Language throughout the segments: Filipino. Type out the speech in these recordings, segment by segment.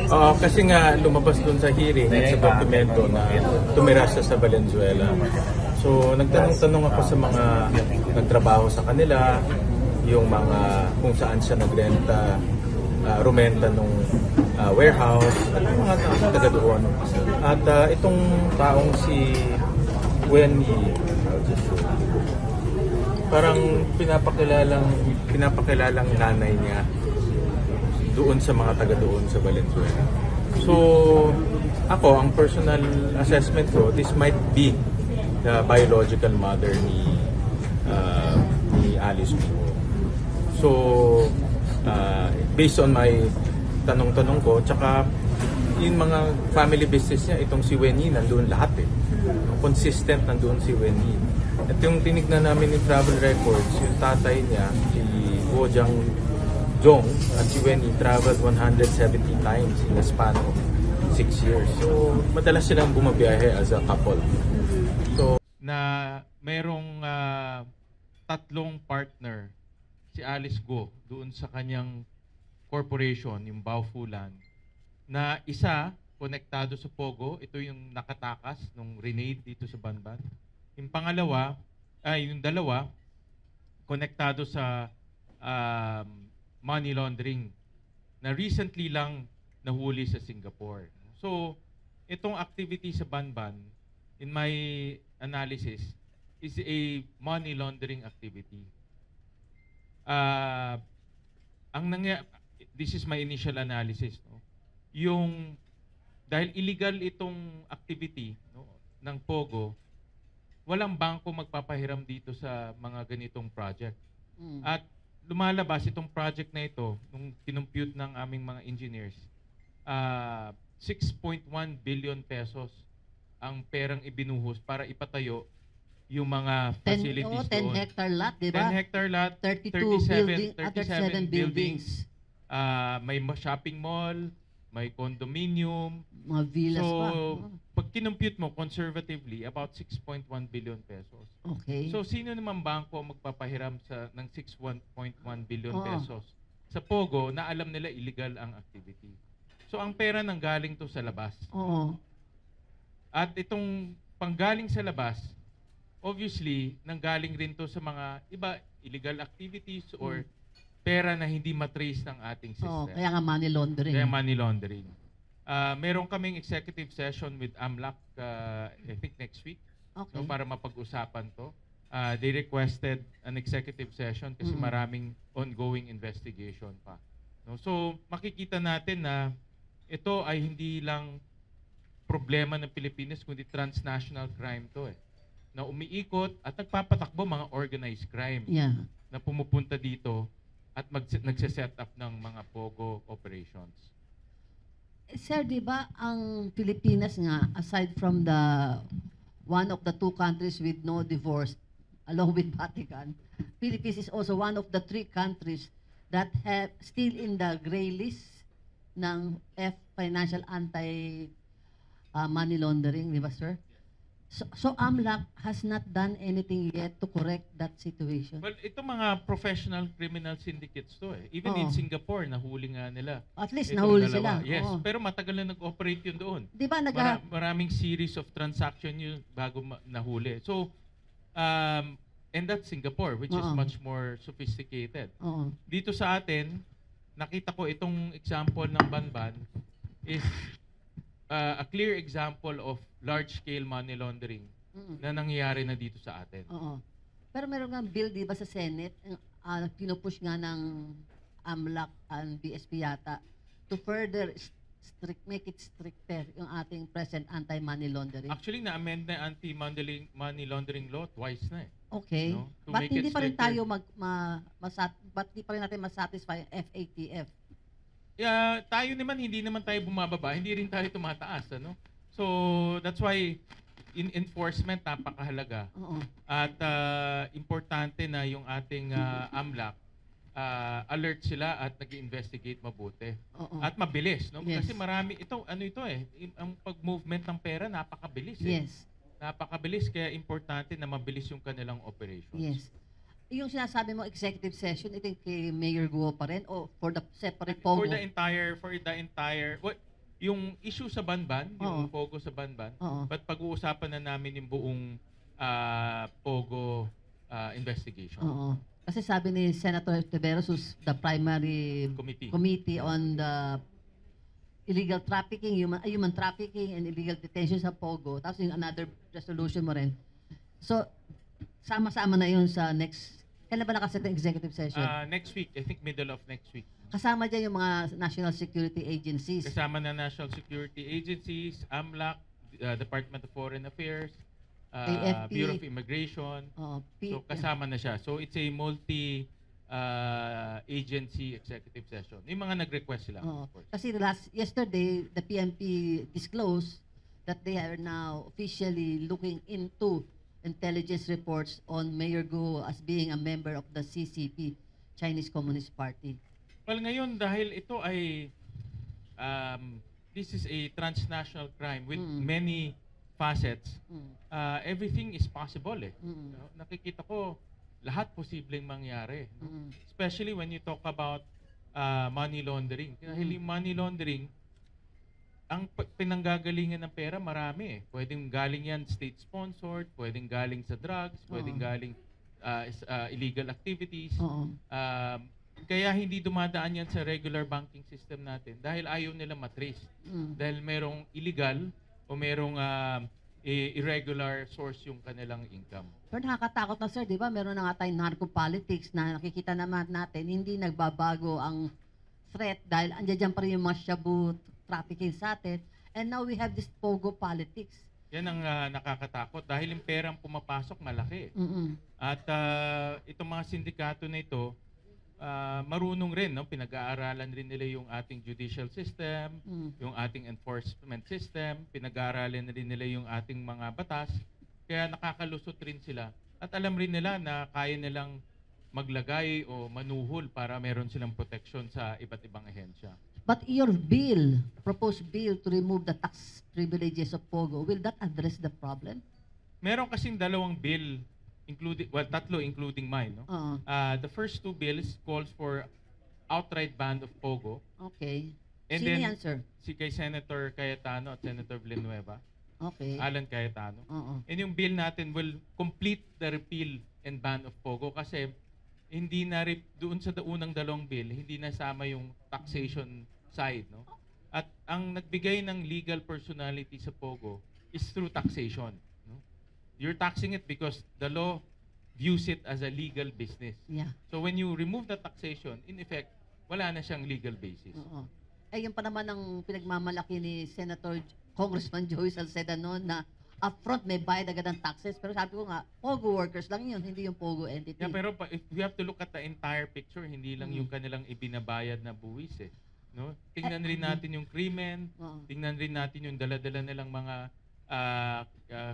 Oo, kasi nga lumabas dun sa hearing at sa dokumento na tumira siya sa Valenzuela. So, nagtanong-tanong ako sa mga nagtrabaho sa kanila, yung mga kung saan siya nagrenta, rumenta nung warehouse, at yung mga taga doon. At itong taong si Wendy, parang pinapakilalang nanay niya doon sa mga taga doon sa Valenzuela. So, ako, ang personal assessment ko, this might be the biological mother ni Alice Go. So, based on my tanong-tanong ko, tsaka yung mga family business niya, itong si Wenyi, nandoon lahat eh. Consistent nandoon si Wenyi. At yung tinignan namin yung travel records, yung tatay niya, si Guo Jong at si Wenyi traveled 170 times in the span of 6 years. So, madalas silang bumabiyahe as a couple. So, na merong tatlong partner si Alice Go doon sa kanyang corporation, yung Baofulan, na isa konektado sa Pogo, ito yung nakatakas nung renade dito sa Banban. Yung pangalawa, yung dalawa, konektado sa money laundering na recently lang nahuli sa Singapore. So, itong activity sa Banban, in my analysis, is a money laundering activity. This is my initial analysis. No? Yung, dahil illegal itong activity, no, ng Pogo, walang bangko magpapahiram dito sa mga ganitong project. At lumalabas itong project na ito, nung kinumpute ng aming mga engineers, 6.1 billion pesos ang perang ibinuhos para ipatayo yung mga facilities 10 doon. hectare lot, di ba? 10 hectare lot, 37 buildings. May shopping mall, may condominium. Mga villas So, pa. pag kinumpute mo conservatively, about 6.1 billion pesos. Okay. So, sino naman bangko ang magpapahiram ng 6.1 billion Oo. pesos sa Pogo na alam nila illegal ang activity? So, ang pera nanggaling to sa labas. Oo. At itong panggaling sa labas, obviously, nanggaling rin to sa mga iba illegal activities or pera na hindi matrace ng ating Oo, system. kaya nga money laundering. Kaya money laundering. Meron kaming executive session with AMLAC, I think next week, Okay. no, para mapag-usapan to. They requested an executive session kasi maraming ongoing investigation pa. No? So, makikita natin na ito ay hindi lang problema ng Pilipinas, kundi transnational crime to eh. Na umiikot at nagpapatakbo mga organized crime Yeah. na pumupunta dito at nagse-set up ng mga Pogo operations. Sir, di ba ang Pilipinas nga, aside from the one of the two countries with no divorce, along with Vatican, Philippines is also one of the 3 countries that have still in the gray list ng financial anti-money laundering, di ba, sir? So AMLAC has not done anything yet to correct that situation. Well, ito mga professional criminal syndicates to eh. Even in Singapore, nahuli nga nila. At least Itong nahuli dalawa. sila. Yes, Oo. pero matagal na nag-operate yun doon. Di ba Maraming series of transaction yun bago nahuli. So, and that's Singapore, which is much more sophisticated. Oo. Dito sa atin, nakita ko itong example ng Banban is a clear example of large-scale money laundering na nangyayari na dito sa atin. Oo. Pero meron nga bill, di ba, sa Senate, pinupush nga ng AMLAC and BSP yata to further make it stricter yung ating present anti-money laundering. Actually, na-amend na anti-money laundering law twice na eh. Okay. No? To Ba't make it hindi pa rin stricter. tayo ba't hindi pa rin natin masatisfy ang FATF? Tayo naman, hindi naman tayo bumababa, hindi rin tayo tumataas. Ano? So, that's why in enforcement, napakahalaga. Oo. At importante na yung ating AMLAC, alert sila at nag-investigate mabuti. Oo. At mabilis. No? Yes. Kasi marami, ang pag-movement ng pera, napakabilis. Eh. Yes. Napakabilis, kaya importante na mabilis yung kanilang operations. Yes. Yung sinasabi mo executive session, ito yung kay Mayor Guo pa rin o for the separate For Pogo? the entire, yung issue sa Banban, yung Oo. Pogo sa Banban, Oo. but pag-uusapan na namin yung buong Pogo investigation. Oo. Kasi sabi ni Senator Tiveros, who's the primary Committee. on the illegal trafficking, human trafficking and illegal detention sa Pogo. Tapos yung another resolution mo rin. So, sama-sama na yun sa next, kailan ba nakaset ng executive session? Next week, I think middle of next week. Kasama dyan yung mga national security agencies. Kasama na national security agencies, AMLAC, Department of Foreign Affairs, AFP. Bureau of Immigration. Oo, So kasama na siya. So it's a multi-agency executive session. Yung mga nag-request sila, Oo. of course. Kasi yesterday, the PNP disclosed that they are now officially looking into intelligence reports on Mayor Guo as being a member of the CCP, Chinese Communist Party. Well, ngayon, dahil ito ay, this is a transnational crime with many facets, Mm. everything is possible eh. Mm. No? Nakikita ko, lahat posibleng mangyari. No? Mm. Especially when you talk about money laundering. Dahil yung money laundering, ang pinanggagalingan ng pera marami eh. Pwedeng galing yan state-sponsored, pwedeng galing sa drugs, pwedeng Oo. galing illegal activities. Oo. Kaya hindi dumadaan yan sa regular banking system natin dahil ayaw nila matrace. Mm. Dahil merong illegal o merong irregular source yung kanilang income. Pero nakakatakot na sir, di ba? Meron na nga tayong narco-politics na nakikita naman natin, hindi nagbabago ang threat dahil andyan pa rin yung mga shabu trafficking sa atin. And now we have this pogo politics. Yan ang nakakatakot dahil yung perang pumapasok malaki. Mm-mm. At itong mga sindikato na ito, marunong rin, no? Pinag-aaralan rin nila yung ating judicial system, yung ating enforcement system, pinag-aaralan rin nila yung ating mga batas, kaya nakakalusot rin sila. At alam rin nila na kaya nilang maglagay o manuhol para meron silang protection sa iba't ibang ahensya. But your proposed bill to remove the tax privileges of Pogo, will that address the problem? Meron kasing dalawang bill, tatlo including mine. No? Oo. The first two bills calls for outright ban of Pogo. Okay. And Sino then, yan, sir? si kay Senator Cayetano at Senator Villanueva, Okay. Alan Cayetano. Oo. And yung bill natin will complete the repeal and ban of Pogo kasi hindi na doon sa unang dalawang bill, hindi nasama yung taxation side, no? At ang nagbigay ng legal personality sa Pogo is through taxation, no? You're taxing it because the law views it as a legal business. Yeah. So when you remove the taxation, in effect, wala na siyang legal basis. Oo. Eh, yun pa naman ang pinagmamalaki ni Senator Congressman Joey Salceda noon na upfront may bayad agad ng taxes. Pero sabi ko nga, Pogo workers lang yun, hindi yung Pogo entity. Yeah, pero if we have to look at the entire picture, hindi lang yung kanilang ibinabayad na buwis eh. No? Tingnan rin natin yung krimen, Oo. tingnan rin natin yung dala-dala nilang mga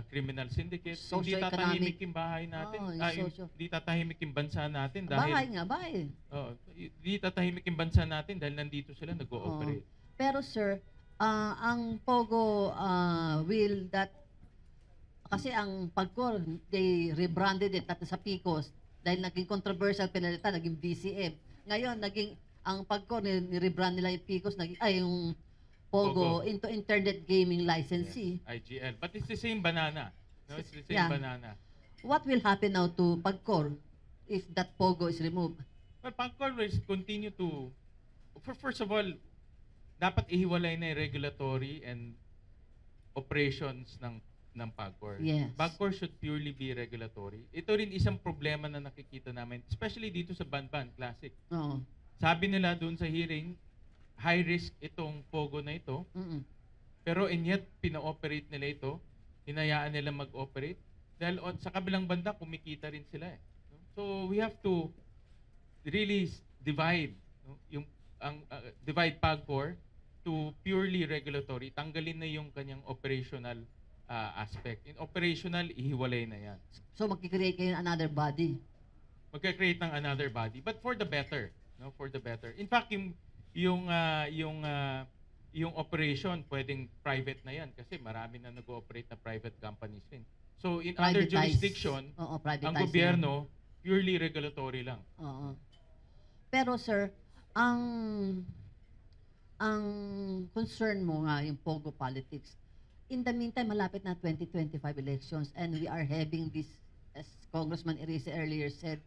criminal syndicates. Hindi Socio-economic. tatahimik yung bahay natin. Oo, yung socio. Hindi tatahimik yung bansa natin dahil Bahay nga, bahay. hindi tatahimik yung bansa natin dahil nandito sila nag-ooperate. Pero sir, ang Pogo will that, kasi ang Pagcor, they rebranded it sa Picos dahil naging controversial pinalitan, naging BCM. Ngayon, ang Pagcor, ni-rebrand nila yung Picos, yung Pogo into internet gaming licensee. Yes, IGL. But it's the same banana. No, it's the same Yeah. banana. What will happen now to Pagcor if that Pogo is removed? Well, Pagcor will continue to, first of all, dapat ihiwalay na yung regulatory and operations ng Pagcor. Yes. Pagcor should purely be regulatory. Ito rin isang problema na nakikita namin, especially dito sa Banban Classic. Oo. Sabi nila doon sa hearing, high risk itong Pogo na ito, Mm-mm. pero and yet pina-operate nila ito, hinayaan nila mag-operate dahil sa kabilang banda kumikita rin sila eh. No? So we have to really divide, no? Divide Pagcor to purely regulatory. Tanggalin na yung kanyang operational aspect. In operational, ihiwalay na yan. So magkikreate kayo ng another body. Magka-create ng another body, but for the better, no? For the better. In fact, yung operation pwedeng private na yan kasi marami na nag-ooperate na private companies rin. So in other Privatize. jurisdiction, Oo, privatize ang gobyerno purely regulatory lang. Oo. Pero sir, ang ang concern mo nga yung Pogo politics. In the meantime, malapit na 2025 elections and we are having this, as Congressman Erice earlier said,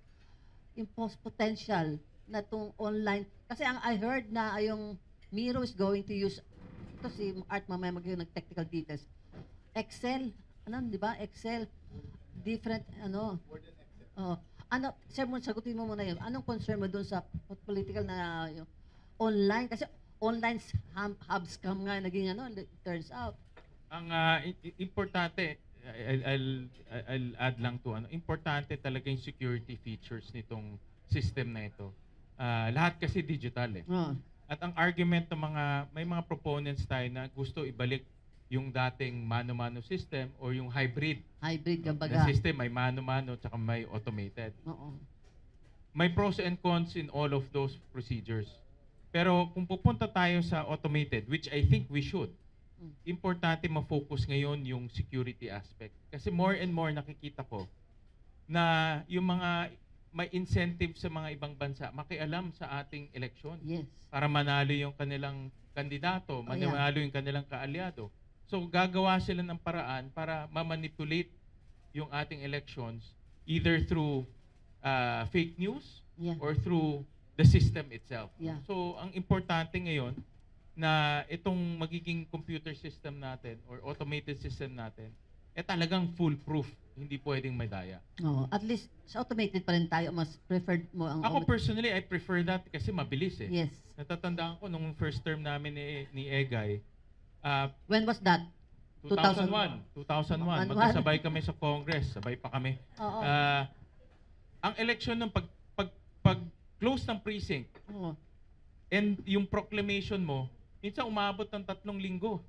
yung potential na itong online. Kasi I heard na yung Miro is going to use, ito si Art mamaya mag-yung technical details, Excel, di ba? Excel, different, sir, sagutin mo muna yun. Anong concern mo dun sa political na yung online? Kasi online hub scam nga naging it turns out. Ang importante, I'll add lang to importante talaga yung security features nitong system na ito. Lahat kasi digital eh. Oh. At ang argument ng may mga proponents tayo na gusto ibalik yung dating mano-mano system or yung hybrid Hybrid na kumbaga. system, may mano-mano tsaka may automated. Oo. May pros and cons in all of those procedures. Pero kung pupunta tayo sa automated, which I think we should, importante ma-focus ngayon yung security aspect. Kasi more and more nakikita ko na yung mga may incentive sa mga ibang bansa makialam sa ating eleksyon Yes. para manalo yung kanilang kandidato, Oh, yeah. manalo yung kanilang kaalyado. So gagawa sila ng paraan para ma-manipulate yung ating elections either through fake news Yeah. or through the system itself. Yeah. So ang importante ngayon na itong magiging computer system natin or automated system natin talagang foolproof, hindi pwedeng madaya. Oh, at least sa automated pa rin tayo, mas preferred mo ang Ako personally, I prefer that kasi mabilis eh. Yes. Natatandaan ko nung first term namin ni Egay, When was that? 2001. 2001. Magkasabay kami sa Congress. Sabay pa kami. Oo. Ang election ng pag close ng precinct Oo. and yung proclamation mo, minsan umabot ng 3 linggo.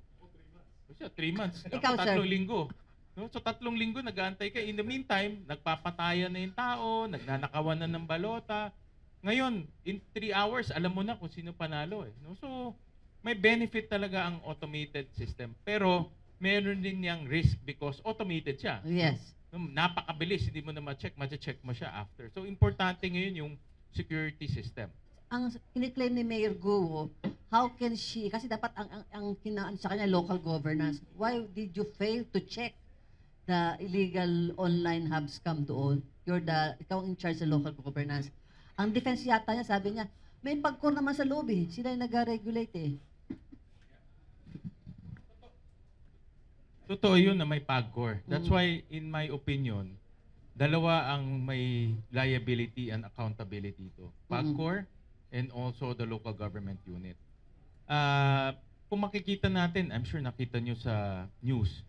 3 months. Ikaw, sir? 3 linggo. No? So 3 linggo nag-aantay ka. In the meantime, nagpapatayan na yung tao, nagnanakawan na ng balota. Ngayon, in 3 hours, alam mo na kung sino panalo eh. No? So, may benefit talaga ang automated system. Pero, meron din niyang risk because automated siya. Yes. No, napakabilis, hindi mo na ma-check mo siya after. So, importante ngayon yung security system. Ang kiniklaim ni Mayor Guo, how can she, kasi dapat ang kinaan sa kanya local governance, why did you fail to check the illegal online hub scam doon? Ikaw in charge sa local governance. Ang defense yata niya, sabi niya, may pagkor naman sa loob eh. Sila yung nag-regulate eh. Totoo yun na may PAGCOR. That's why, in my opinion, dalawa ang may liability and accountability to. PAGCOR and also the local government unit. Kung makikita natin, I'm sure nakita nyo sa news,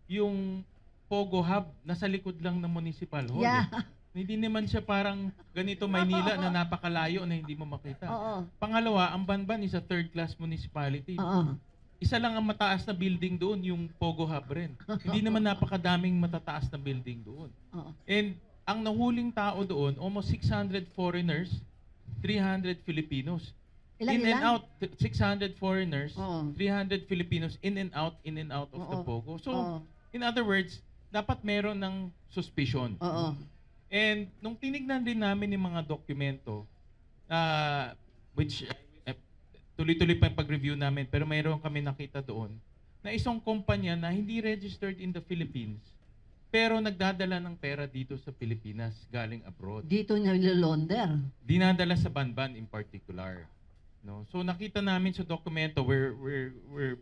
yung Pogo Hub, nasa likod lang ng municipal hall. Yeah. Hindi naman siya parang ganito Maynila na napakalayo na hindi mo makita. Oo. Pangalawa, ang Banban is a third-class municipality. Oo. Isa lang ang mataas na building doon, yung Pogo Hub rin. Hindi naman napakadaming matataas na building doon. Oo. And ang nahuling tao doon, almost 600 foreigners, 300 Filipinos. Ilan? In and out, 600 foreigners, Oo. 300 Filipinos, in and out of the Oo. Pogo. So, Oo. in other words, dapat meron ng suspicion. Oo. And nung tinignan din namin yung mga dokumento, which tuloy-tuloy pa yung pag-review namin, pero mayroon kami nakita doon, na isang kumpanya na hindi registered in the Philippines, pero nagdadala ng pera dito sa Pilipinas, galing abroad. Dito niya nilolonder. Dinadala sa Banban in particular. No? So nakita namin sa dokumento, we're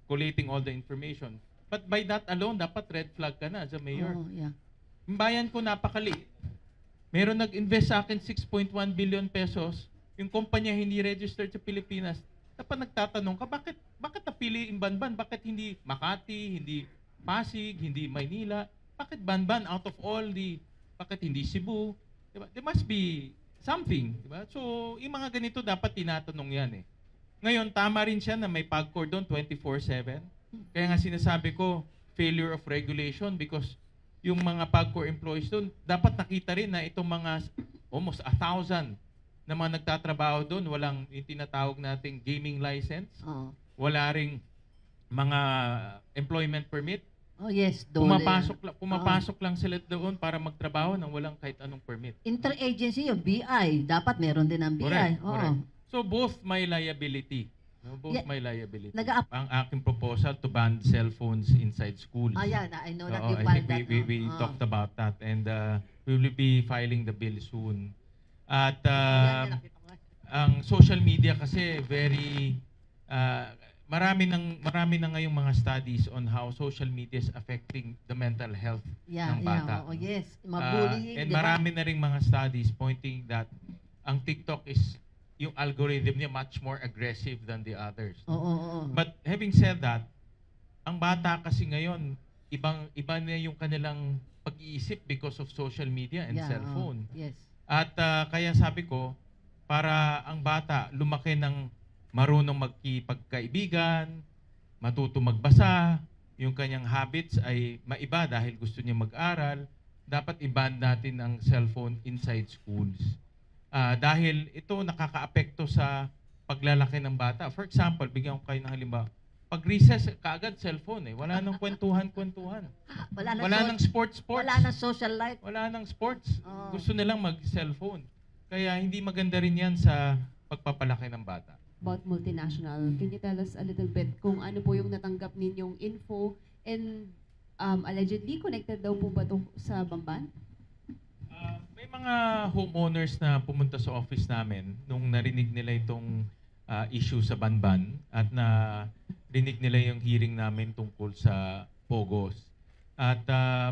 collating all the information. But by that alone, dapat red flag ka na as a mayor. Oo, yeah. Yung bayan ko napakaliit. Meron nag-invest sa akin 6.1 billion pesos. Yung kumpanya hindi registered sa Pilipinas. Dapat nagtatanong ka, bakit napili yung Banban? Bakit hindi Makati, hindi Pasig, hindi Maynila? Bakit Banban out of all bakit hindi Cebu? Diba? There must be something. Diba? So, yung mga ganito dapat tinatanong yan eh. Ngayon, tama rin siya na may PAGCOR doon 24/7. Kaya nga sinasabi ko, failure of regulation because yung mga PAGCOR employees doon, dapat nakita rin na itong mga almost 1,000 na mga nagtatrabaho doon, walang yung tinatawag nating gaming license, Oo. wala ring mga employment permit. Oh, yes. Dole. Pumapasok lang sila doon para magtrabaho nang walang kahit anong permit. Interagency yung BI. Dapat meron din ang BI. Correct, Oo. correct. So both may liability. No, both Yeah. my liability. Nag-a- Ang aking proposal to ban cellphones inside schools. Yeah, I know that Oo, you I filed think that. we no? talked about that, and we will be filing the bill soon. At Yan, nakita ko nga. ang social media kasi very marami na ngayong mga studies on how social media is affecting the mental health ng bata. Oo, no? yes. Mga Ah, bullying, and di ba? marami na ring mga studies pointing that ang TikTok is yung algorithm niya much more aggressive than the others. Oo, oo, oo. But having said that, ang bata kasi ngayon, iba na yung kanilang pag-iisip because of social media and Yeah, cellphone. Yes. At kaya sabi ko, para ang bata lumaki ng marunong magkipagkaibigan, matuto magbasa, yung kanyang habits ay maiba dahil gusto niya mag-aral, dapat i-ban natin ang cellphone inside schools. Dahil ito nakakaapekto sa paglalaki ng bata. For example, bigyan ko kayo ng halimbawa, pag recess, kaagad cellphone eh. Wala nang kwentuhan-kwentuhan. Wala nang sports. Wala nang social life. Wala nang sports. Oo. Gusto nilang mag-cellphone. Kaya hindi maganda rin yan sa pagpapalaki ng bata. About multinational, can you tell us a little bit kung ano po yung natanggap ninyong info and allegedly connected daw po ba ito sa Bamban? May mga homeowners na pumunta sa office namin nung narinig nila itong issue sa Banban at na rinig nila yung hearing namin tungkol sa Pogos. At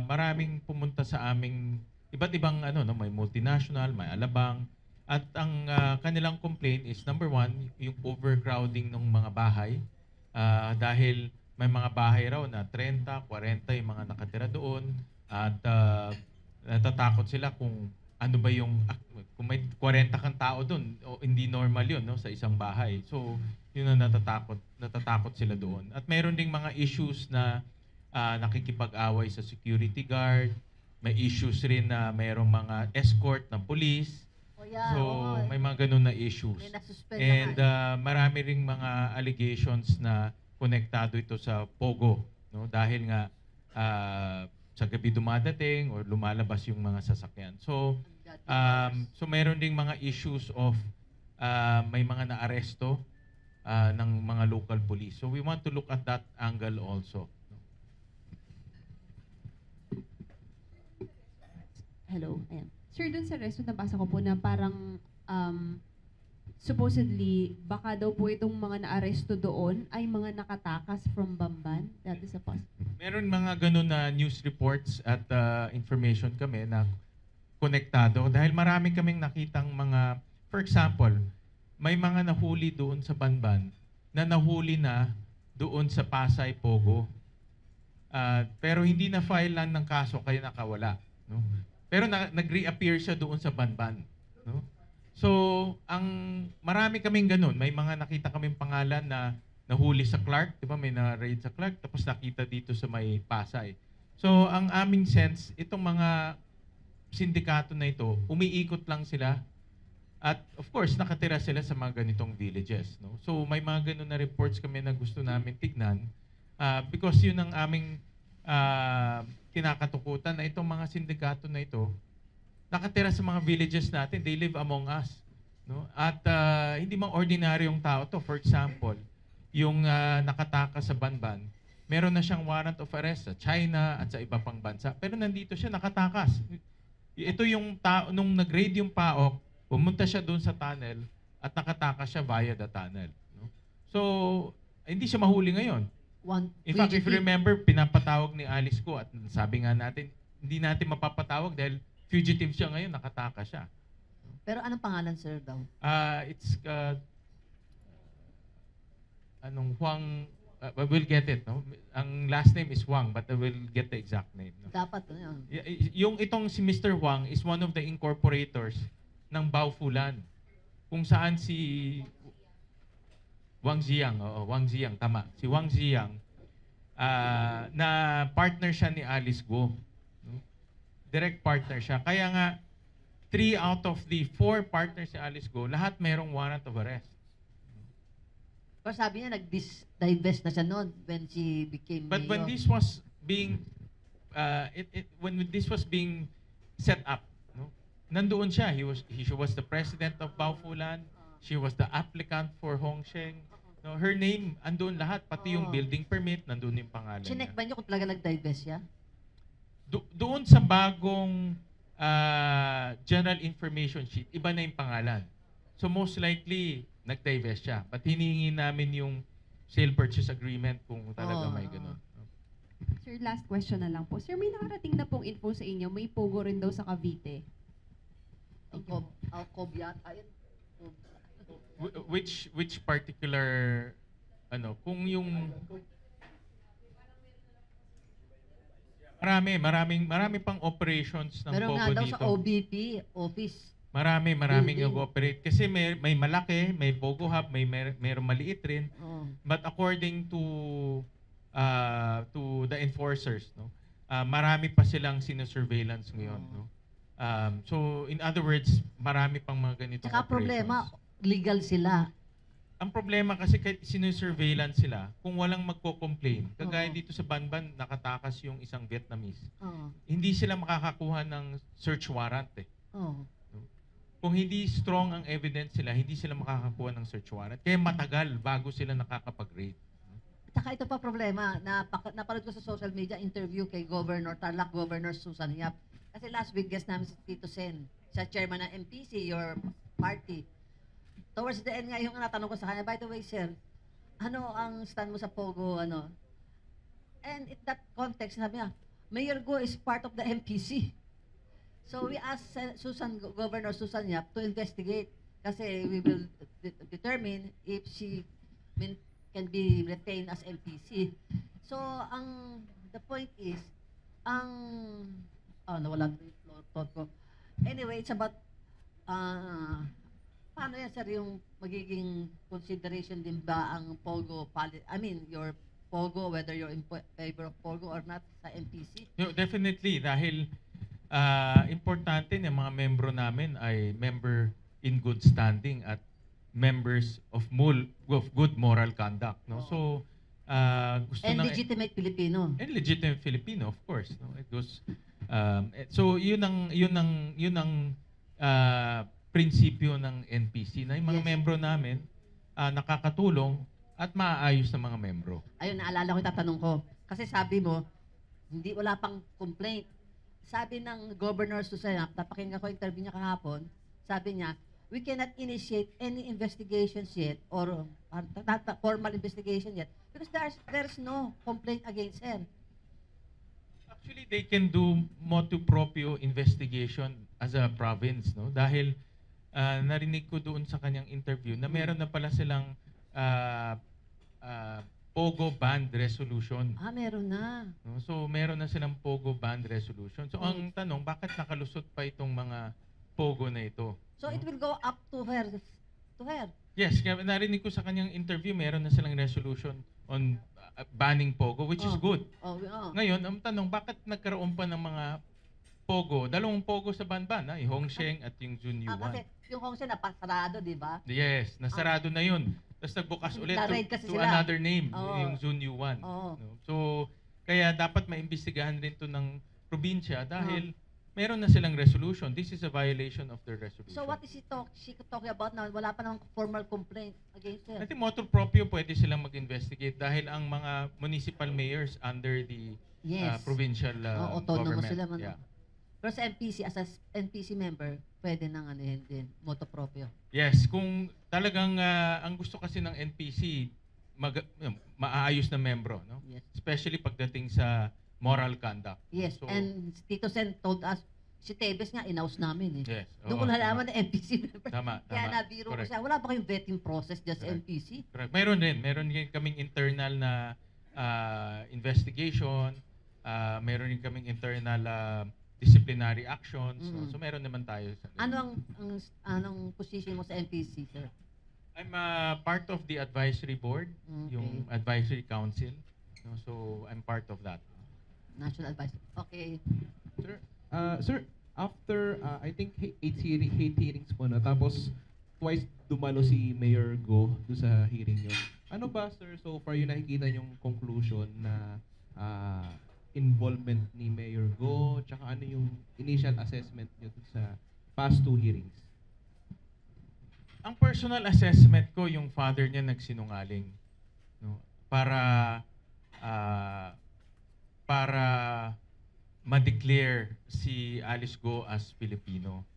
maraming pumunta sa aming iba't ibang may multinational, may alabang. At ang kanilang complaint is number one, yung overcrowding ng mga bahay. Dahil may mga bahay raw na 30, 40 yung mga nakatira doon. At natatakot sila kung ano ba yung, kung may 40 kang tao doon, o hindi normal yun no, sa isang bahay. So, yun ang natatakot sila doon. At meron ding mga issues na nakikipag-away sa security guard. May issues rin na mayroong mga escort ng police. So, may mga ganun na issues. May nasuspend And na marami ring mga allegations na konektado ito sa Pogo. No? Dahil nga sa gabi dumadating or lumalabas yung mga sasakyan. So, meron ding mga issues of may mga naaresto ng mga local police. So, we want to look at that angle also. Hello, ayan. Sir, dun sa resto nabasa ko po na parang supposedly baka daw po itong mga naaresto doon ay mga nakatakas from Bamban. That is a possible. Meron mga ganun na news reports at information kami na konektado dahil marami kaming nakitang mga, for example, may mga nahuli doon sa Banban na nahuli na doon sa Pasay Pogo. Pero hindi na file lang ng kaso kaya nakawala. No? Pero nag-reappear siya doon sa Banban. No? So, marami kaming ganun. May mga nakita kaming pangalan na nahuli sa Clark. Di ba? May na-raid sa Clark. Tapos nakita dito sa may Pasay. So, ang aming sense, itong mga sindikato na ito, umiikot lang sila. At of course, nakatira sila sa mga ganitong villages. No? So, may mga ganun na reports kami na gusto namin tignan. Because yun ang aming kinakatukutan na itong mga sindikato na ito, nakatira sa mga villages natin, they live among us. No? At hindi mang ordinaryong tao to. For example, yung nakatakas sa Banban, meron na siyang warrant of arrest sa China at sa iba pang bansa. Pero nandito siya nakatakas. Ito yung tao, nung nag-raid yung PAOK, pumunta siya doon sa tunnel at nakatakas siya via the tunnel. No? So, hindi siya mahuli ngayon. In fact, if you remember, pinapatawag ni Alice Go at sabi nga natin, hindi natin mapapatawag dahil fugitive siya ngayon, nakatakas siya. Pero anong pangalan, sir, daw? It's Huang, we'll get it, no? Ang last name is Huang, but I will get the exact name. No? Dapat, yun. Yung itong si Mr. Huang is one of the incorporators ng Baofulan, kung saan si Wang Ziyang, Wang Ziyang, tama. Si Wang Ziyang, na partner siya ni Alice Go. No? Direct partner siya. Kaya nga, 3 out of the 4 partners ni Alice Go, lahat mayroong warrant of arrest. Pero sabi niya, nag-divest na siya noon when she became But mayor. when this was being, when this was being set up, no? Nandoon siya. She was the president of Baofulan. She was the applicant for Hongsheng. No, her name, andun lahat. Pati yung Oo. building permit, nandun yung pangalan Chinek niya. ba niyo kung talaga nag-divest siya? Doon sa bagong general information sheet, iba na yung pangalan. So most likely, nag-divest siya. But hinihingi namin yung sale purchase agreement kung talaga Oo, may oo. ganun. Sir, last question na lang po. Sir, may nakarating na pong info sa inyo, may pogo rin daw sa Cavite. Ang Cob yata. Ayun. Which particular kung yung marami pang operations ng Meron nga Pogo daw dito. sa OBP, office. Maraming Building. nag-operate kasi may malaki, may Pogo Hub, mayroong maliit rin. Oo. But according to the enforcers, no, marami pa silang sino-surveillance ngayon, Oo. no. So in other words, marami pang mga ganitong Tsaka problema, operations. legal sila. Ang problema kasi kahit sino-surveillance sila, kung walang magko-complain, kagaya Oo. dito sa Banban, nakatakas yung isang Vietnamese, Oo. hindi sila makakakuha ng search warrant eh. Oo. Kung hindi strong ang evidence sila, hindi sila makakakuha ng search warrant. Kaya matagal bago sila nakakapag-raid. Tsaka ito pa problema, napanood ko sa social media interview kay Tarlac Governor Susan Yap. Kasi last week guest namin si Tito Sen, siya chairman ng MPC, your party. Towards the end nga yung natanong ko sa kanya, by the way sir, ano ang stand mo sa Pogo, ano? And in that context, sabi niya, Mayor Go is part of the MPC. So we asked Governor Susan Yap to investigate kasi we will determine if she can be retained as MPC. So the point is, nawala yung thought ko. Anyway, it's about paano yan sir yung magiging consideration din ba ang Pogo, your Pogo, whether you're in favor of Pogo or not sa MPC? No, definitely, dahil importante na mga membro namin ay member in good standing at members of good moral conduct. No? So, gusto And ng... legitimate Filipino. And legitimate Filipino, of course. No? It goes, so, yun ang prinsipyo ng NPC na yung mga Yes. membro namin nakakatulong at maaayos ng mga membro. Ayun, naalala ko yung tatanong ko. Kasi sabi mo, wala pang complaint. Sabi ng Governor Susan, napakinggan ko interview niya kahapon, sabi niya, we cannot initiate any investigations yet or not formal investigation yet because there's no complaint against her. Actually, they can do motu proprio investigation as a province, no? Dahil narinig ko doon sa kanyang interview na meron na pala silang Pogo Band Resolution. Meron na. No? So, meron na silang Pogo Band Resolution. So, ang tanong, bakit nakalusot pa itong mga Pogo na ito? So it will go up to her. Yes, kaya narinig ko sa kanyang interview, meron na silang resolution on banning Pogo, which is good. Ngayon, ang tanong, bakit nagkaroon pa ng mga Pogo? Dalawang Pogo sa Banban, yung Hongsheng at yung Junyuan. Kasi yung Hongsheng napasarado, di ba? Yes, nasarado na yun. Tapos nagbukas ulit Na-raid kasi to sila. another name, Oo. yung Junyuan. Oo. No? So, kaya dapat maimbestigahan rin to ng probinsya dahil meron na silang resolution. This is a violation of their resolution. So what is she talking about now? Wala pa namang formal complaint against her. I think motu proprio pwede silang mag-investigate dahil ang mga municipal mayors under the Yes. provincial Autonomous government. sila man. Yeah. Pero sa MPC, as a NPC member, pwede nang din, moto proprio. Yes, kung talagang ang gusto kasi ng NPC, maayos na membro. No? Yes. Especially pagdating sa moral conduct. Yes, So, and Tito Sen told us, si Tebes nga, inaus namin eh. yes. Doon ko Oo, nalaman na NPC member. Tama, Kaya tama. nabiro ko Correct. siya, wala ba kayong vetting process just sa Correct. NPC? Correct. Meron din kaming internal na investigation, meron din kaming internal disciplinary actions. Mm. So meron naman tayo sa Anong position mo sa NPC, sir? I'm part of the advisory board, Okay. yung advisory council. No? So I'm part of that. National Advisor. Okay. Sir, after I think 8 hearings po na, tapos twice dumalo si Mayor Go do sa hearing nyo. Ano ba, sir, so far yung nakikita yung conclusion na involvement ni Mayor Go, tsaka ano yung initial assessment nyo sa past 2 hearings? Ang personal assessment ko, yung father niya nagsinungaling. No? Ah, para ma-declare si Alice Go as Filipino.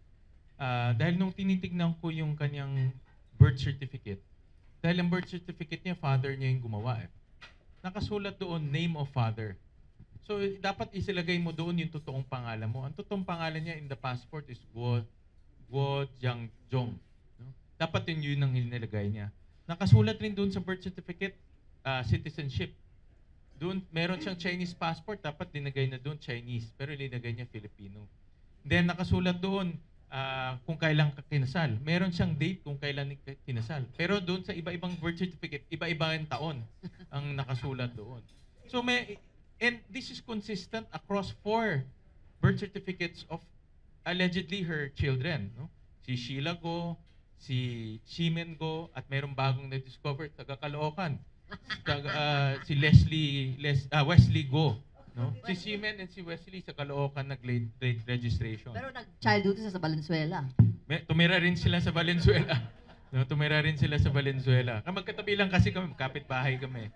Dahil nung tinitignan ko yung kanyang birth certificate, dahil ang birth certificate niya, father niya yung gumawa eh. Nakasulat doon, name of father. So, dapat isilagay mo doon yung totoong pangalan mo. Ang totoong pangalan niya in the passport is Guo Jiangjong. No? Dapat yun ang nilagay niya. Nakasulat rin doon sa birth certificate, citizenship. Doon, meron siyang Chinese passport, dapat dinagay na doon Chinese, pero linagay niya Filipino. Then, nakasulat doon kung kailan ka kinasal. Meron siyang date kung kailan kinasal. Pero doon sa iba-ibang birth certificate, iba-iba yung taon ang nakasulat doon. So, and this is consistent across 4 birth certificates of allegedly her children. No? Si Sheila Go, si Ximen Go, at merong bagong na-discover, taga Caloocan. Si Wesley Go. No? Si Ximen and si Wesley sa Caloocan nag-late registration. Pero nag-childhood siya sa Valenzuela. Tumira rin sila sa Valenzuela. No, tumira rin sila sa Valenzuela. Magkatabi lang kasi kami, kapitbahay kami.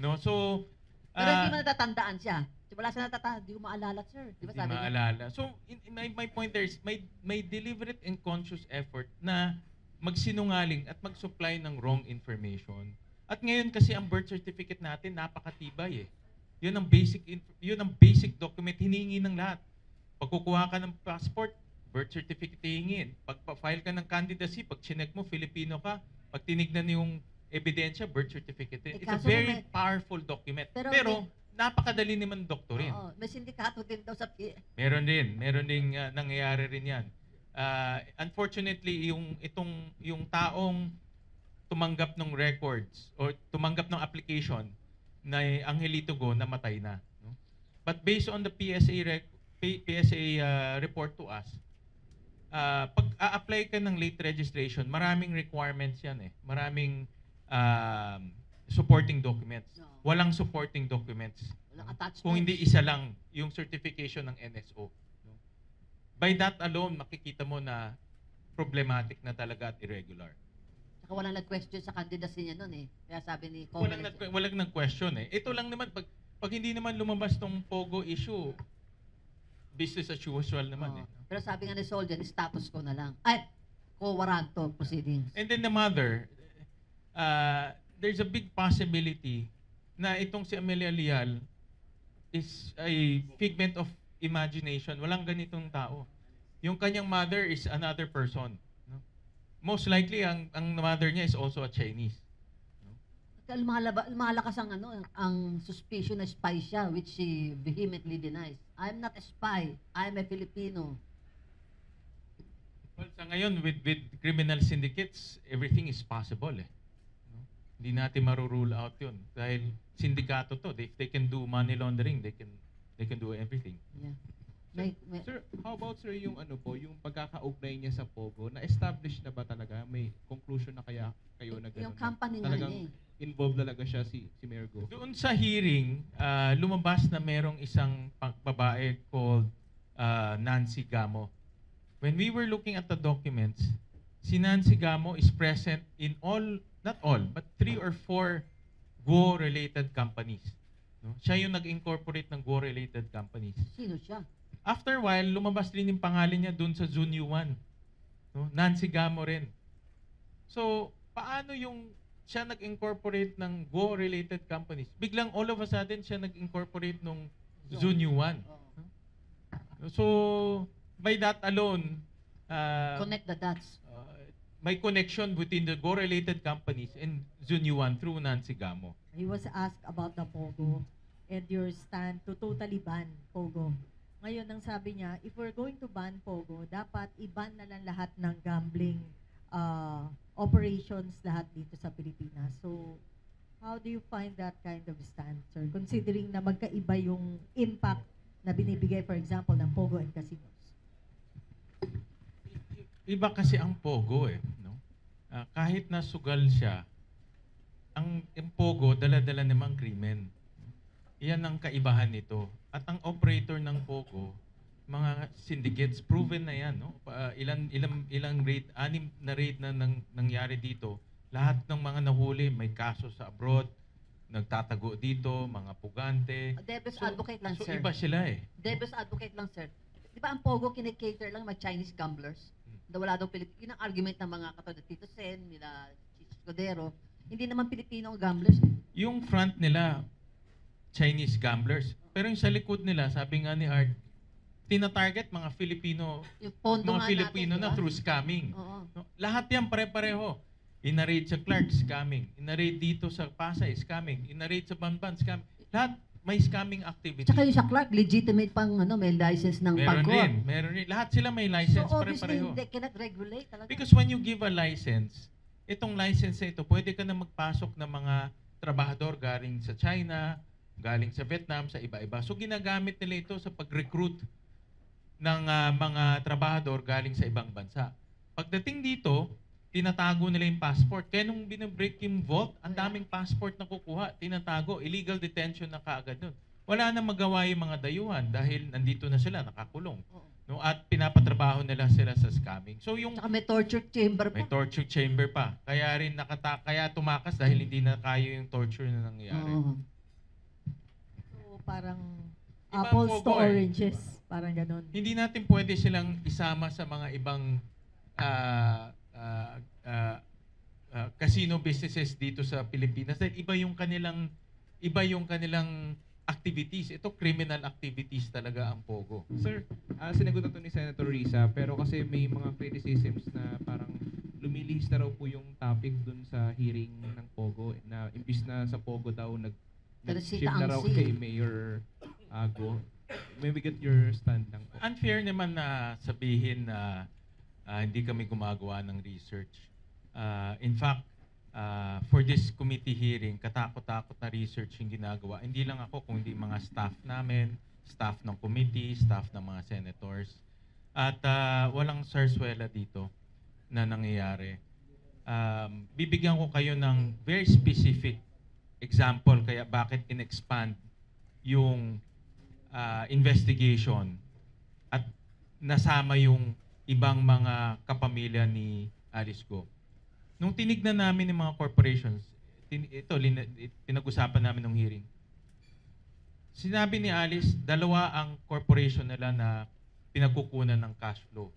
No, so Pero hindi mo natatandaan siya. Wala siya natatandaan. Hindi ko maalala, sir. Di ba hindi sabi niya? maalala. So, my point there is, may deliberate and conscious effort na magsinungaling at mag-supply ng wrong information. At ngayon kasi ang birth certificate natin napakatibay eh. Yun ang basic document hiningi ng lahat. Pag kukuha ka ng passport, birth certificate hihingin. Pag file ka ng candidacy, pag chinek mo Filipino ka, pag tinignan yung ebidensya, birth certificate. It's a kaso very powerful document. Pero napakadali naman doktorin. Oo, may sindikato din daw sa Meron din nangyayari rin 'yan. Unfortunately, yung taong tumanggap ng records o tumanggap ng application na Angelito Go namatay na, no? But based on the PSA report to us, pag a-apply ka ng late registration, maraming requirements 'yan eh. Maraming supporting documents. No. Walang supporting documents. Walang attachments. Kung hindi isa lang yung certification ng NSO. No? By that alone, makikita mo na problematic na talaga at irregular. Saka walang nag-question sa candidacy niya noon eh. Kaya sabi ni Walang nag-question eh. Ito lang naman, pag hindi naman lumabas tong Pogo issue, business as usual naman eh. Pero sabi nga ni Soldier, status ko na lang. Ay, co-waranto proceedings. And then the mother, there's a big possibility na itong si Amelia Leal is a figment of imagination. Walang ganitong tao. Yung kanyang mother is another person. No? Most likely, ang mother niya is also a Chinese. At lumalakas ang suspicion na spy siya, which she vehemently denies. I'm not a spy. I'm a Filipino. Well, sa ngayon, with criminal syndicates, everything is possible eh. Hindi natin marurule out yun. Dahil sindikato to. If they can do money laundering, they can do everything. Yeah. Sir, how about sir yung yung pagkakaugnay niya sa Pogo, na-establish na ba talaga? May conclusion na kaya kayo na gano'n? Yung company nga talagang niya involved talaga siya si Mayor Go? Doon sa hearing, lumabas na merong isang babae called Nancy Gamo. When we were looking at the documents, si Nancy Gamo is present in not all, but 3 or 4 Go-related companies. No? Siya yung nag-incorporate ng Go-related companies. Sino siya? After a while, lumabas rin yung pangalan niya dun sa Zunyu 1. No? Nancy Gamo rin. So, paano yung siya nag-incorporate ng Go-related companies? Biglang all of a sudden, siya nag-incorporate ng Zunyu 1. So, by that alone, Connect the dots. may connection between the Go-related companies and Zunyu 1 through Nancy Gamo. He was asked about the Pogo and your stand to totally ban Pogo. Ngayon, ang sabi niya, if we're going to ban Pogo, dapat i-ban na lang lahat ng gambling operations lahat dito sa Pilipinas. So, how do you find that kind of stand, sir? Considering na magkaiba yung impact na binibigay, for example, ng Pogo and casinos. Iba kasi ang Pogo eh. No? Kahit na sugal siya, ang Pogo, dala-dala namang krimen. Iyan ang kaibahan nito. At ang operator ng Pogo, mga syndicates, proven na yan, no? Ilang raid, 6 na raid na nangyari dito. Lahat ng mga nahuli may kaso sa abroad, nagtatago dito, mga pugante. Devil's advocate lang, So sir. iba sila eh. Devil's advocate lang, sir. Di ba ang Pogo kinikater lang mga Chinese gamblers? Na wala daw Pilipino. Yun ang argument ng mga katulad Tito Sen, nila Chicho Escudero. Hindi naman Pilipino ang gamblers. Yung front nila, Chinese gamblers. Pero yung sa likod nila, sabi nga ni Art, tina-target mga Filipino, Yung pondo mga nga Filipino natin, na di ba? through scamming. Oo. No? Lahat yan pare-pareho. Ina-raid sa Clark, scamming. Ina-raid dito sa Pasay, scamming. Ina-raid sa Banban, scamming. Lahat may scamming activity. Tsaka yung sa Clark, legitimate pang may license ng Meron pagkuha. rin, meron rin. Lahat sila may license, So obviously, pare-pareho. they cannot regulate talaga. Because when you give a license, itong license na ito, pwede ka na magpasok ng mga trabahador galing sa China, galing sa Vietnam, sa iba-iba. So ginagamit nila ito sa pag-recruit ng mga trabahador galing sa ibang bansa. Pagdating dito, tinatago nila yung passport. Kaya nung binabreak yung vault, ang daming passport na kukuha, tinatago. Illegal detention na kaagad nun. Wala na magawa yung mga dayuhan dahil nandito na sila, nakakulong. Oo. No, at pinapatrabaho nila sila sa scamming. So yung Tsaka may torture chamber pa. may torture chamber pa. Kaya rin kaya tumakas dahil hindi na kaya yung torture na nangyayari. Oo. So, parang Iba ang apples to Pogo eh. oranges. Parang ganun. Hindi natin pwede silang isama sa mga ibang casino businesses dito sa Pilipinas dahil iba yung kanilang activities. Ito criminal activities talaga ang Pogo. Sir, sinagot na to ni Senator Risa, pero kasi may mga criticisms na parang lumilihis na raw po yung topic dun sa hearing ng Pogo na imbis na sa Pogo daw nag-shift Teresita na raw Angsi. kay Mayor Go. Maybe get your stand lang po. Unfair naman na sabihin na hindi kami gumagawa ng research. In fact, for this committee hearing, katakot-takot na research yung ginagawa. Hindi lang ako, kundi mga staff namin, staff ng committee, staff ng mga senators. At walang sarswela dito na nangyayari. Bibigyan ko kayo ng very specific example kaya bakit in-expand yung investigation at nasama yung ibang mga kapamilya ni Alice Go. Nung tinignan namin ng mga corporations, pinag-usapan namin ng hearing. Sinabi ni Alice, 2 ang corporation nila na pinagkukunan ng cash flow.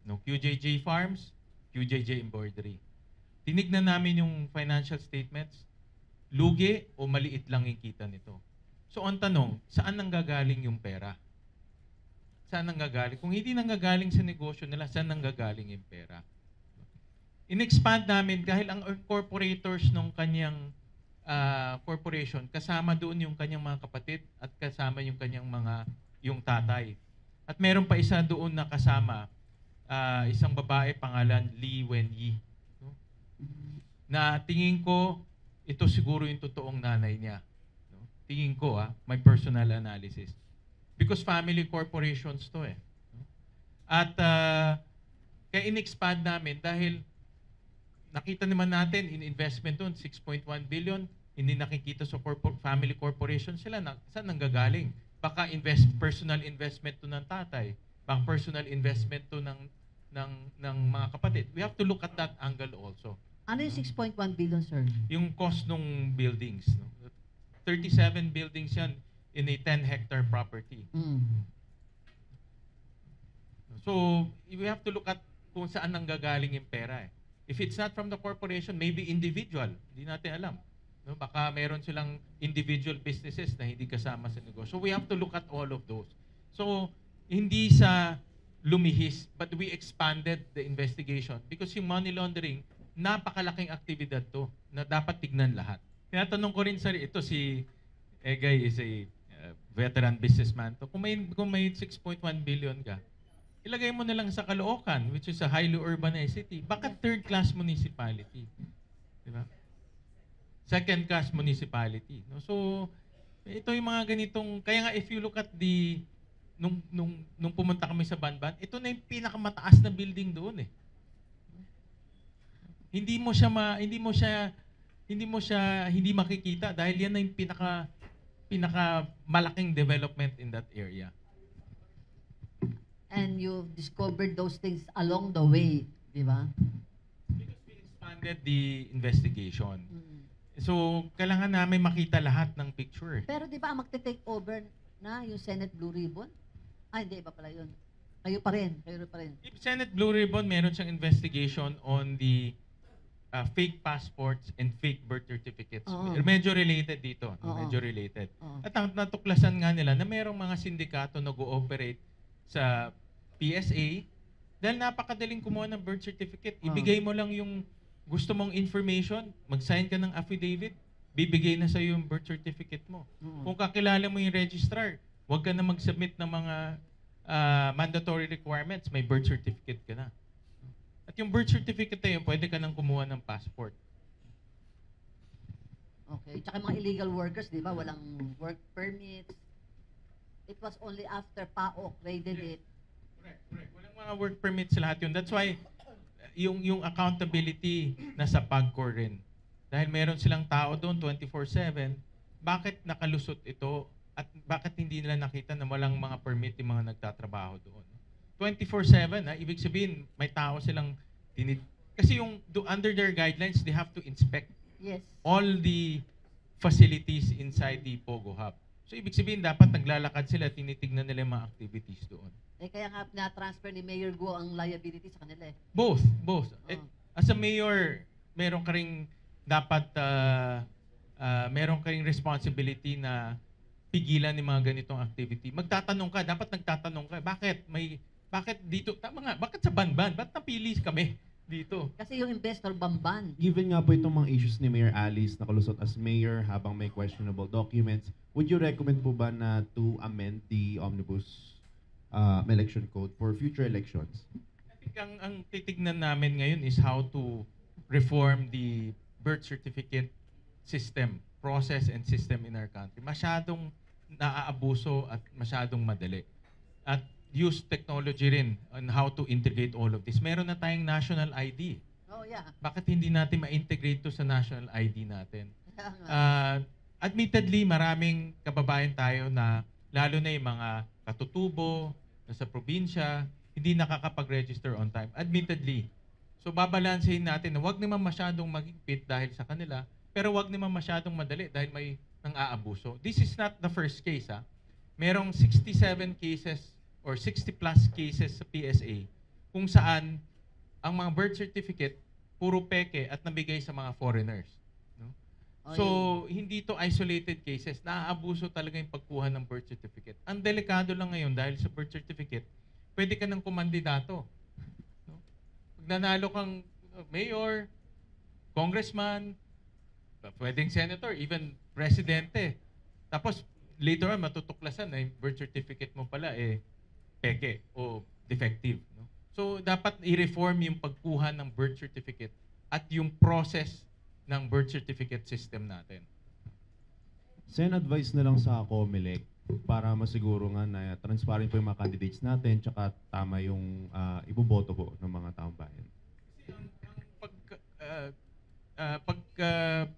No, QJJ Farms, QJJ Embroidery. Tinignan namin yung financial statements, lugi o maliit lang yung kita nito. So ang tanong, saan nanggagaling yung pera? Saan nanggagaling? Kung hindi nanggagaling sa negosyo nila, saan nanggagaling yung pera? In-expand namin dahil ang incorporators ng kanyang corporation, kasama doon yung kanyang mga kapatid at kasama yung kanyang yung tatay. At meron pa isa doon na kasama, isang babae pangalan Li Wenyi. No? Na tingin ko, ito siguro yung totoong nanay niya. No? Tingin ko, my personal analysis. Because family corporations to eh. No? At kaya in-expand namin dahil nakita naman natin in investment doon, 6.1 billion, hindi nakikita sa family corporation sila, saan nanggagaling? Baka personal investment to ng tatay, baka personal investment to ng mga kapatid. We have to look at that angle also. Ano yung 6.1 billion, sir? Yung cost ng buildings. No? 37 buildings yan in a 10-hectare property. So, we have to look at kung saan nanggagaling yung pera eh. If it's not from the corporation, maybe individual. Hindi natin alam. No? Baka meron silang individual businesses na hindi kasama sa negosyo. So we have to look at all of those. So, hindi sa lumihis, but we expanded the investigation because yung money laundering, napakalaking aktibidad to na dapat tignan lahat. Tinatanong ko rin sa ito si Egay is a veteran businessman to. Kung may 6.1 billion ka, ilagay mo na lang sa Caloocan, which is a highly urbanized city. Bakit third-class municipality? Diba? Second-class municipality. No? So, ito yung mga ganitong, kaya nga if you look at nung pumunta kami sa Banban, ito na yung pinakamataas na building doon eh. Hindi makikita dahil yan na yung pinaka malaking development in that area. and you discovered those things along the way, di ba? Because we expanded the investigation. Mm. So, kailangan namin makita lahat ng picture. Pero di ba magte-take over na yung Senate Blue Ribbon? Ay, hindi, iba pala yun. Kayo pa rin. If Senate Blue Ribbon, meron siyang investigation on the fake passports and fake birth certificates. Oo. Medyo related dito. Oo. Medyo related. Oo. At ang natuklasan nga nila na merong mga sindikato na go-operate sa PSA dahil napakadaling kumuha ng birth certificate. Oo. Ibigay mo lang yung gusto mong information, mag-sign ka ng affidavit, bibigay na sa'yo yung birth certificate mo. Oo. Kung kakilala mo yung registrar, huwag ka na mag-submit ng mga mandatory requirements, may birth certificate ka na. At yung birth certificate na yun, pwede ka nang kumuha ng passport. Okay. Tsaka mga illegal workers, di ba? Walang work permits. It was only after PAOK raided it. Correct. Walang mga work permits lahat yun. That's why yung accountability nasa PAGCOR rin. Dahil meron silang tao doon 24/7, bakit nakalusot ito at bakit hindi nila nakita na walang mga permit yung mga nagtatrabaho doon? 24/7, ibig sabihin may tao silang kasi under their guidelines, they have to inspect Yes. all the facilities inside the Pogo Hub. So ibig sabihin dapat naglalakad sila, tinitignan nila yung mga activities doon. Eh kaya nga na-transfer ni Mayor Guo ang liability sa kanila eh. Both. Oo. As a mayor, meron ka ring dapat meron ka ring responsibility na pigilan yung mga ganitong activity. Magtatanong ka, dapat nagtatanong ka, bakit dito, tama nga, bakit sa Banban? Ba't napili kami dito? Kasi yung investor bamban. Given nga po itong mga issues ni Mayor Alice na kalusot as mayor habang may questionable documents, would you recommend po ba na to amend the Omnibus election code for future elections? I think ang titignan namin ngayon is how to reform the birth certificate system, process and system in our country. Masyadong naaabuso at masyadong madali. At use technology rin on how to integrate all of this. Meron na tayong national ID. Oh yeah. Bakit hindi natin ma-integrate to sa national ID natin? Kaya nga. Admittedly, maraming kababayan tayo na lalo na yung mga katutubo na sa probinsya, hindi nakakapag-register on time. Admittedly. So babalansehin natin na wag naman masyadong magigpit dahil sa kanila, pero wag naman masyadong madali dahil may nang-aabuso. This is not the first case. Merong 67 cases or 60 plus cases sa PSA kung saan ang mga birth certificate puro peke at nabigay sa mga foreigners. No? So, hindi to isolated cases. Naaabuso talaga yung pagkuha ng birth certificate. Ang delikado lang ngayon dahil sa birth certificate, pwede ka ng kumandidato. No? Pag nanalo kang mayor, congressman, pwedeng senator, even presidente. Tapos, later on, matutuklasan na yung birth certificate mo pala peke o defective. No? So, dapat i-reform yung pagkuha ng birth certificate at yung process ng birth certificate system natin. Sen, advice na lang sa COMELEC para masiguro nga na transparent po yung mga candidates natin tsaka tama yung iboboto po ng mga taong bayan.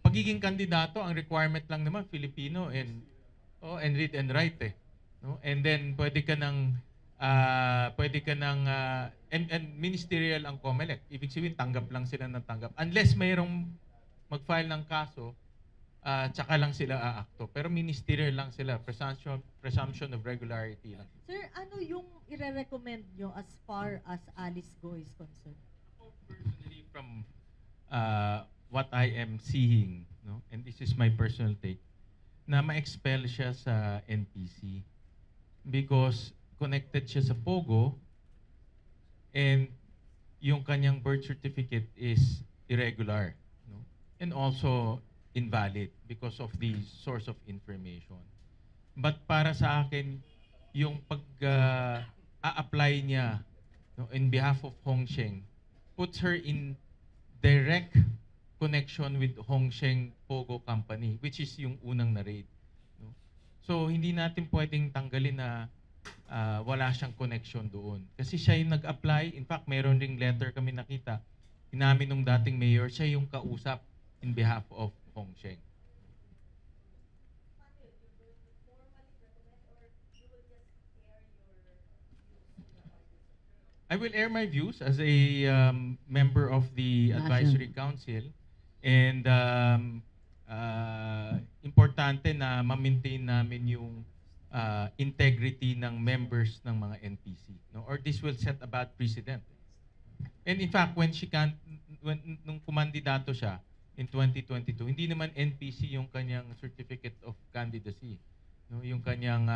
Pagiging kandidato, ang requirement lang naman Filipino and read and write no? And then pwede ka ng and ministerial ang COMELEC. Ibig sabihin tanggap lang sila ng tanggap unless mayroong mag-file ng kaso, tsaka lang sila aakto. Pero ministerial lang sila, presumption of regularity lang. Sir, ano yung ire-recommend nyo as far as Alice Go is concerned? Personally, from what I am seeing, no, and this is my personal take, na ma-expel siya sa NPC because connected siya sa Pogo and yung kanyang birth certificate is irregular, no, and also invalid because of the source of information. But para sa akin, yung pag-a-apply niya, no, in behalf of Hongsheng puts her in direct connection with Hongsheng Pogo Company, which is yung unang na-raid. No? So, hindi natin pwedeng tanggalin na wala siyang connection doon. Kasi siya yung nag-apply. In fact, meron ring letter kami nakita. Inamin nung dating mayor, siya yung kausap in behalf of Hongsheng. I will air my views as a member of the advisory council, and importante na ma-maintain namin yung integrity ng members ng mga NPC, no? Or this will set a bad precedent. And in fact, nung kumandidato siya in 2022, hindi naman NPC yung kanyang certificate of candidacy, no? Yung kanyang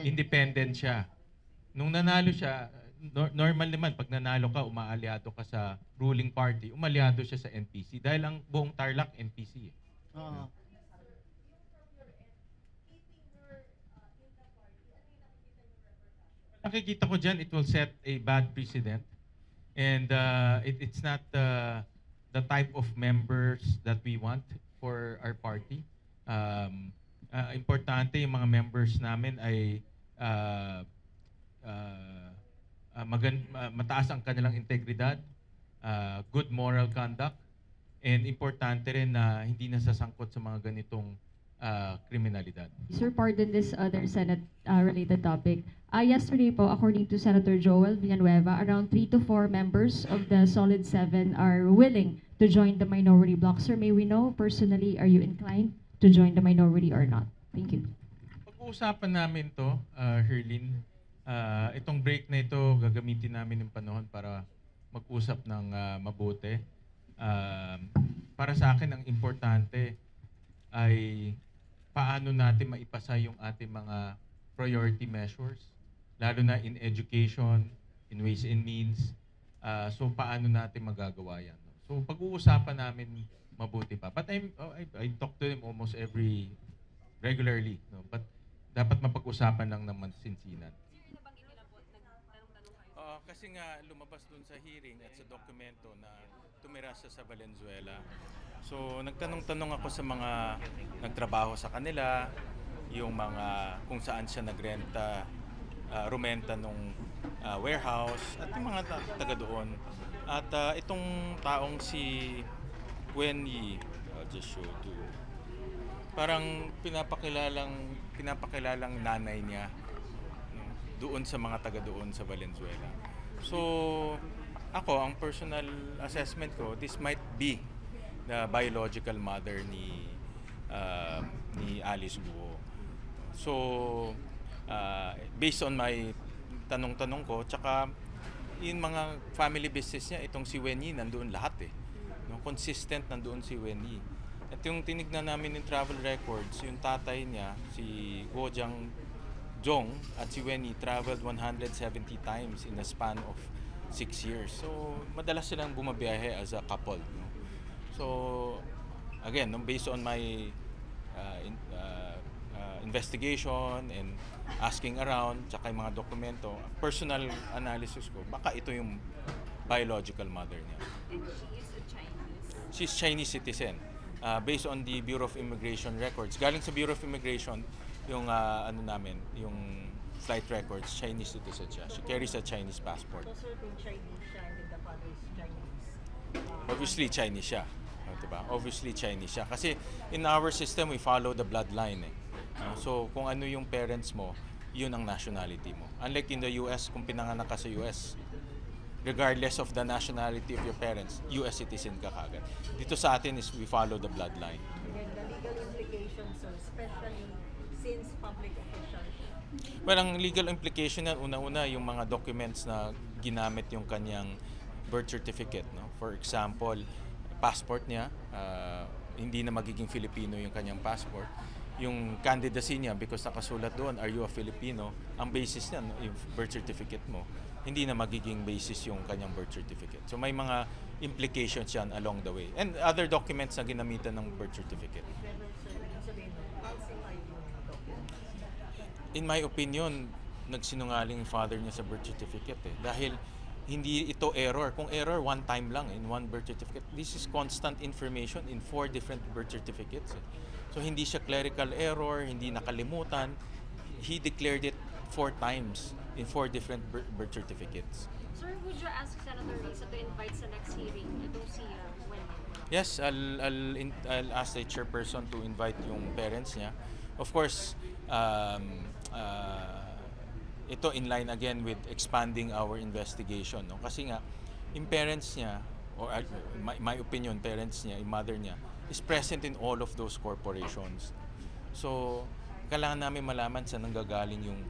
independent siya. Nung nanalo siya, normal naman pag nanalo ka, umaalyado ka sa ruling party, umalyado siya sa NPC dahil ang buong Tarlac NPC. Oo. Nakikita ko dyan, it will set a bad precedent. And it's not the type of members that we want for our party. Importante yung mga members namin ay mataas ang kanilang integridad, good moral conduct, and importante rin na hindi nasasangkot sa mga ganitong kriminalidad. Sir, pardon this other Senate-related topic. Yesterday po, according to Senator Joel Villanueva, around 3 to 4 members of the Solid 7 are willing to join the minority bloc. Sir, may we know personally, are you inclined to join the minority or not? Thank you. Pag-uusapan namin to, Herlin. Itong break na ito, gagamitin namin yung panahon para mag-usap ng mabuti. Para sa akin, ang importante ay paano natin maipasa yung ating mga priority measures, lalo na in education, in ways and means. So paano natin magagawa yan? So pag-uusapan namin mabuti pa. But I talk to them almost regularly. No? But dapat mapag-usapan lang naman sinsinan. Kasi nga lumabas dun sa hearing at sa dokumento na tumira siya sa Valenzuela. So nagtanong-tanong ako sa mga nagtrabaho sa kanila, yung mga kung saan siya nagrenta, rumenta nung warehouse at yung mga taga doon. At itong taong si Gwen Yee, I'll just show to you. Parang pinapakilalang nanay niya, no, doon sa mga taga doon sa Valenzuela. So ako, ang personal assessment ko, this might be the biological mother ni Alice Guo. So based on my tanong-tanong ko, tsaka yung mga family business niya, itong si Wen Yee, nandoon lahat eh. No, consistent nandoon si Wen Yee. At yung tinignan namin yung travel records, yung tatay niya, si Guo Jiangjong at si Wen Yee traveled 170 times in a span of 6 years. So madalas silang bumabiyahe as a couple. No? So again, based on my investigation and asking around, tsaka yung mga dokumento, personal analysis ko, baka ito yung biological mother niya. And she is a Chinese? She's Chinese citizen. Based on the Bureau of Immigration records. Galing sa Bureau of Immigration, yung yung flight records, Chinese citizen siya. She carries a Chinese passport. So sir, kung Chinese siya and the father is Chinese. Obviously, Chinese siya. Diba? Obviously, Chinese siya. Kasi in our system, we follow the bloodline eh. So kung ano yung parents mo, yun ang nationality mo. Unlike in the US, kung pinanganak ka sa US, regardless of the nationality of your parents, US citizen ka kagad. Dito sa atin is we follow the bloodline. And the legal implications, sir, especially since public official siya. Well, ang legal implication yan, una-una yung mga documents na ginamit yung kanyang birth certificate. No? For example, passport niya, hindi na magiging Filipino yung kanyang passport. Yung candidacy niya, because nakasulat doon, are you a Filipino? Ang basis niya, no, yung birth certificate mo, hindi na magiging basis yung kanyang birth certificate. So may mga implications yan along the way. And other documents na ginamitan ng birth certificate. In my opinion, nagsinungaling yung father niya sa birth certificate eh. Dahil hindi ito error. Kung error, one time lang in one birth certificate. This is constant information in 4 different birth certificates eh. So hindi siya clerical error, hindi nakalimutan. He declared it 4 times in 4 different birth certificates. Sir, would you ask Senator Risa to invite sa next hearing itong si Wen? Yes, I'll ask the chairperson to invite yung parents niya. Of course, ito in line again with expanding our investigation, no? Kasi nga yung parents niya, or my opinion, parents niya, yung mother niya is present in all of those corporations. So kailangan namin malaman saan nanggagaling yung